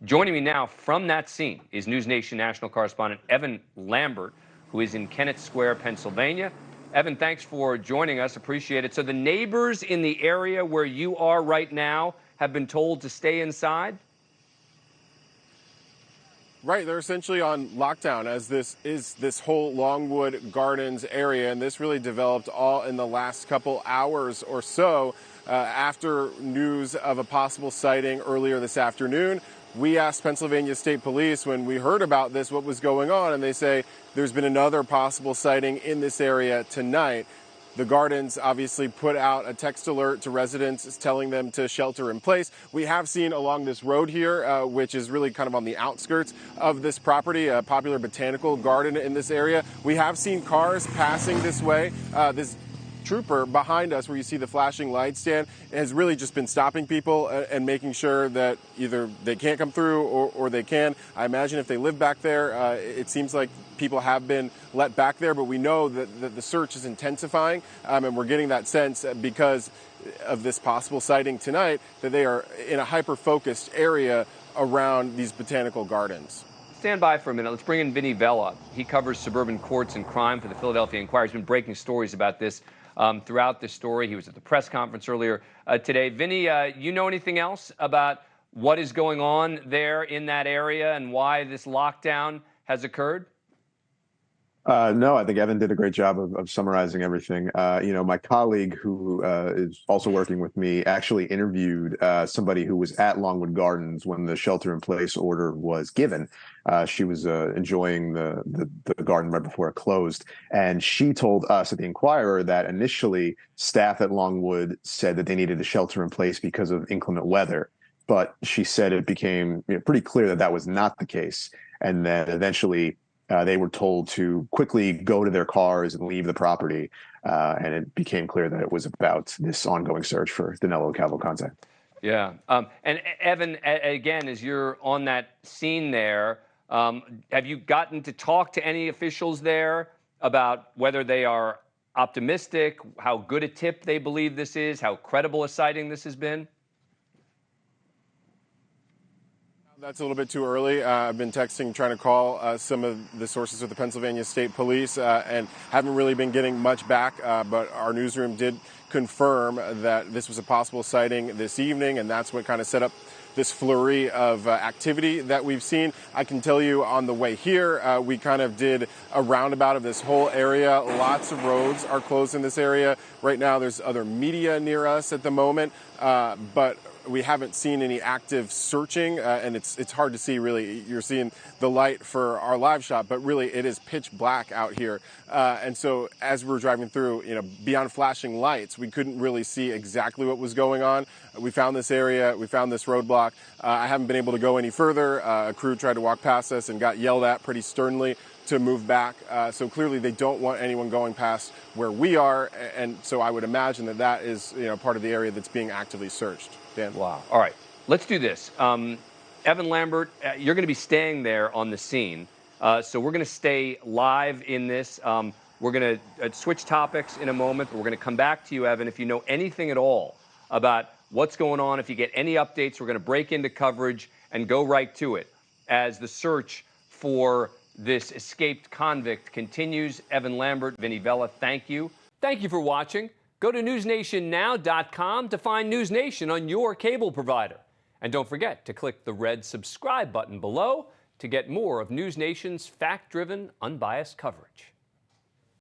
Joining me now from that scene is NewsNation national correspondent Evan Lambert, who is in Kennett Square, Pennsylvania. Evan, thanks for joining us. Appreciate it. So the neighbors in the area where you are right now have been told to stay inside? Right, they're essentially on lockdown, as this whole Longwood Gardens area, and this really developed all in the last couple hours or so after news of a possible sighting earlier this afternoon. We asked Pennsylvania State Police when we heard about this what was going on, and they say there's been another possible sighting in this area tonight. The Gardens obviously put out a text alert to residents telling them to shelter in place. We have seen along this road here, which is really kind of on the outskirts of this property, a popular botanical garden in this area. We have seen cars passing this way. This trooper behind us, where you see the flashing light stand, has really just been stopping people and making sure that either they can't come through or they can. I imagine if they live back there, it seems like people have been let back there, but we know that the search is intensifying, and we're getting that sense because of this possible sighting tonight that they are in a hyper-focused area around these botanical gardens. Stand by for a minute. Let's bring in Vinny Vella. He covers suburban courts and crime for the Philadelphia Inquirer. He's been breaking stories about this throughout this story. He was at the press conference earlier today. Vinny, you know anything else about what is going on there in that area and why this lockdown has occurred? No, I think Evan did a great job of summarizing everything. My colleague who is also working with me actually interviewed somebody who was at Longwood Gardens when the shelter-in-place order was given. She was enjoying the garden right before it closed. And she told us at the Inquirer that initially staff at Longwood said that they needed a shelter in place because of inclement weather. But she said it became pretty clear that that was not the case. And then eventually they were told to quickly go to their cars and leave the property. And it became clear that it was about this ongoing search for Danelo Cavalcante. Yeah. And Evan, again, as you're on that scene there, have you gotten to talk to any officials there about whether they are optimistic, how good a tip they believe this is, how credible a sighting this has been? That's a little bit too early. I've been texting, trying to call some of the sources with the Pennsylvania State Police and haven't really been getting much back. But our newsroom did confirm that this was a possible sighting this evening, and that's what kind of set up this flurry of activity that we've seen. I can tell you on the way here, we kind of did a roundabout of this whole area. Lots of roads are closed in this area. Right now, there's other media near us at the moment, but we haven't seen any active searching, and it's hard to see, really. You're seeing the light for our live shot, but really it is pitch black out here. And so as we were driving through, beyond flashing lights, we couldn't really see exactly what was going on. We found this area, we found this roadblock. I haven't been able to go any further. A crew tried to walk past us and got yelled at pretty sternly to move back. So clearly they don't want anyone going past where we are. And so I would imagine that is part of the area that's being actively searched. Dan. Wow. All right. Let's do this. Evan Lambert, you're going to be staying there on the scene. So we're going to stay live in this. We're going to switch topics in a moment, but we're going to come back to you, Evan. If you know anything at all about what's going on, if you get any updates, we're going to break into coverage and go right to it as the search for this escaped convict continues. Evan Lambert, Vinny Vella, thank you. Thank you for watching. Go to NewsNationNow.com to find NewsNation on your cable provider. And don't forget to click the red subscribe button below to get more of NewsNation's fact-driven, unbiased coverage.